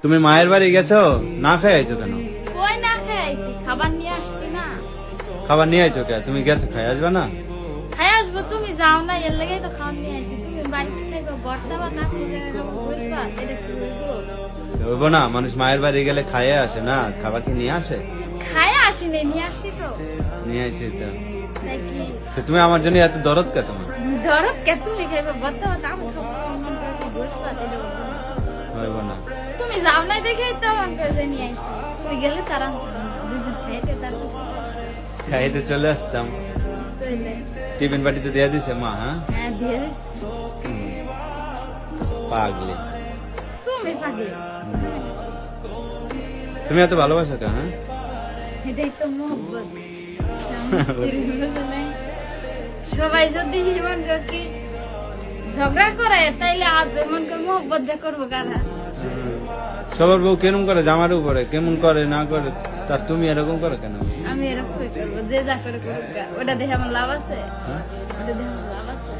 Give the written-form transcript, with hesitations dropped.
তুমি মায়ের বাড়ি গেছো, না খেয়ে আইছো কেন? ওই না খেয়ে আইছি, খাবার নিয়ে আসছি না। খাবার নিয়ে আইছো কে? তুমি গেছো, খাই আসবে না? খাই আসবো, তুমি যাও না, এর লেগেই তো খাওয়ার নিয়ে আইছি। তুমি বাড়িতে থাকবে, বর্তা বা না খেয়ে বলবা, এটা কি বলবো? হইব না, মানুষ মায়ের বাড়ি গেলে খাইয়ে আসে না, খাবার কি নিয়ে আসে? খাই আসিনি, নিয়ে আসছি তো। নিয়ে আসি তো। তাই কি তো তুমি আমার জন্য এত দরদ কে তোমার? ধরো কে তুমি খাইবে, বর্তা বা আমি খাবো, মন করে কি বসবা, এটা বলবো না। হইব না। তুমি যাও নাই দেখে তো মন করে যে নিয়ে আইছি। তুমি গেলে তারা দুজন খাইতে তারপর খাইতে চলে আসতাম। তৈলে। টিফিন বাটিতে দিয়ে দিছে মা? হ্যাঁ, হ্যাঁ, দিয়ে দিছি। পাগলি। তুমি পাগলি। তুমি এত ভালোবাসো কেন? হ্যাঁ, এটাই তো মোহব্বত। সবাই যদি মন কি ঝগড়া করে, তাইলে মন করে মোহব্বত যা করবো কারা? সবার বউ কেমন করে জামার উপরে, কেমন করে না করে, তার তুমি এরকম করো কেন? আমি এরকমই করবো, যে যা করে করুক গা। ওটা দেখে আমার লাভ আছে? হ্যাঁ? ওটা দেখে আমার লাভ আছে?